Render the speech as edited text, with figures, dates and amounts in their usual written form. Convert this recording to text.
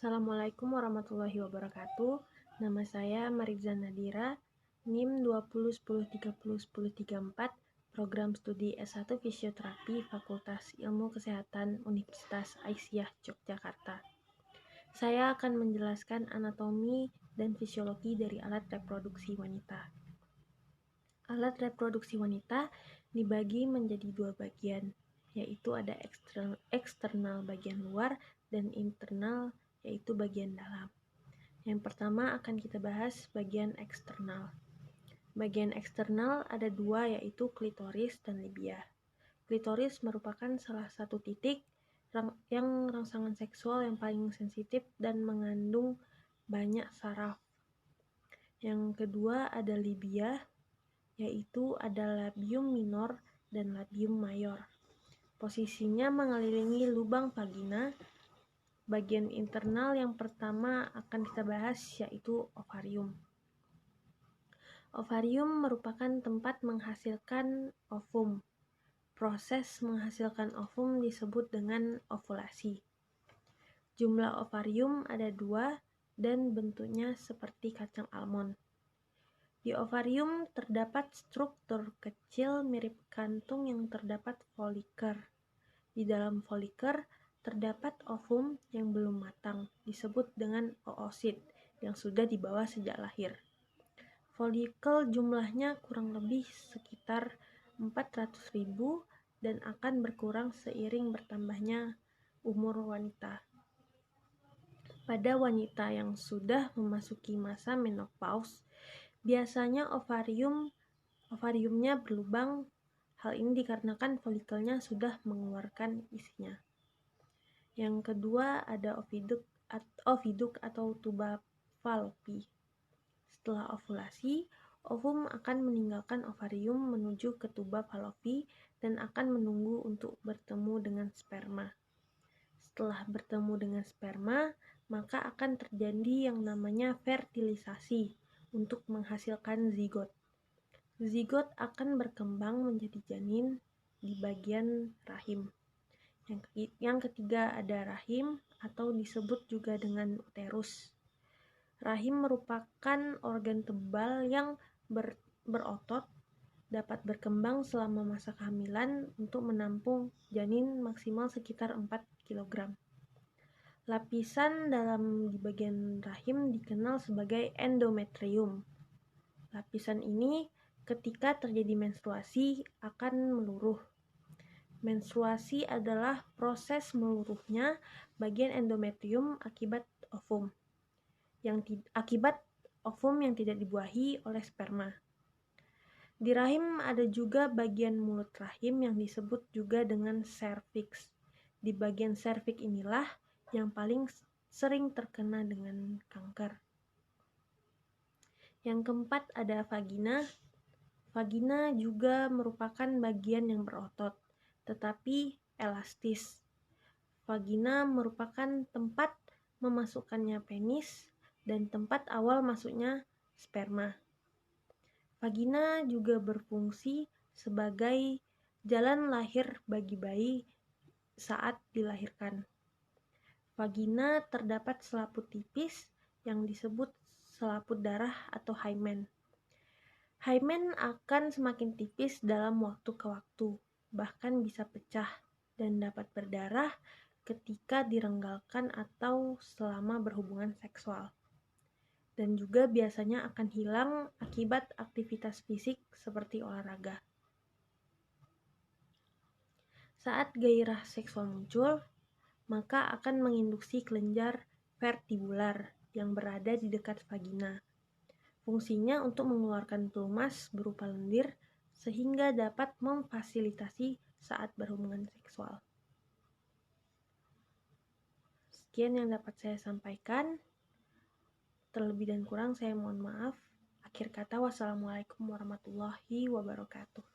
Assalamualaikum warahmatullahi wabarakatuh. Nama saya Marizan Nadira, NIM 2010301034, Program Studi S1 Fisioterapi Fakultas Ilmu Kesehatan Universitas Aisyah Yogyakarta. Saya akan menjelaskan anatomi dan fisiologi dari alat reproduksi wanita. Alat reproduksi wanita dibagi menjadi dua bagian, yaitu ada eksternal bagian luar dan internal yaitu bagian dalam. Yang pertama akan kita bahas bagian eksternal. Bagian eksternal ada dua, yaitu klitoris dan labia. Klitoris merupakan salah satu titik yang rangsangan seksual yang paling sensitif dan mengandung banyak saraf. Yang kedua ada labia, yaitu ada labium minor dan labium mayor. Posisinya mengelilingi lubang vagina. Bagian internal yang pertama akan kita bahas yaitu ovarium. Ovarium merupakan tempat menghasilkan ovum. Proses menghasilkan ovum disebut dengan ovulasi. Jumlah ovarium ada 2 dan bentuknya seperti kacang almond. Di ovarium terdapat struktur kecil mirip kantung yang terdapat foliker. Di dalam foliker terdapat ovum yang belum matang, disebut dengan oosit, yang sudah dibawa sejak lahir. Folikel jumlahnya kurang lebih sekitar 400.000 dan akan berkurang seiring bertambahnya umur wanita. Pada wanita yang sudah memasuki masa menopause, biasanya ovariumnya berlubang. Hal ini dikarenakan folikelnya sudah mengeluarkan isinya. Yang kedua ada oviduk atau tuba Fallopi. Setelah ovulasi, ovum akan meninggalkan ovarium menuju ke tuba Fallopi dan akan menunggu untuk bertemu dengan sperma. Setelah bertemu dengan sperma, maka akan terjadi yang namanya fertilisasi untuk menghasilkan zigot. Zigot akan berkembang menjadi janin di bagian rahim. Yang ketiga ada rahim atau disebut juga dengan uterus. Rahim merupakan organ tebal yang berotot, dapat berkembang selama masa kehamilan untuk menampung janin maksimal sekitar 4 kg. Lapisan dalam di bagian rahim dikenal sebagai endometrium. Lapisan ini ketika terjadi menstruasi akan meluruh. Menstruasi adalah proses meluruhnya bagian endometrium akibat ovum yang tidak dibuahi oleh sperma. Di rahim ada juga bagian mulut rahim yang disebut juga dengan serviks. Di bagian serviks inilah yang paling sering terkena dengan kanker. Yang keempat ada vagina. Vagina juga merupakan bagian yang berotot, tetapi elastis. Vagina merupakan tempat memasukkannya penis dan tempat awal masuknya sperma. Vagina juga berfungsi sebagai jalan lahir bagi bayi saat dilahirkan. Vagina terdapat selaput tipis yang disebut selaput darah atau hymen. Hymen akan semakin tipis dalam waktu ke waktu, bahkan bisa pecah dan dapat berdarah ketika direnggalkan atau selama berhubungan seksual. Dan juga biasanya akan hilang akibat aktivitas fisik seperti olahraga. Saat gairah seksual muncul, maka akan menginduksi kelenjar vertibular yang berada di dekat vagina. Fungsinya untuk mengeluarkan pelumas berupa lendir sehingga dapat memfasilitasi saat berhubungan seksual. Sekian yang dapat saya sampaikan. Terlebih dan kurang saya mohon maaf. Akhir kata, wassalamualaikum warahmatullahi wabarakatuh.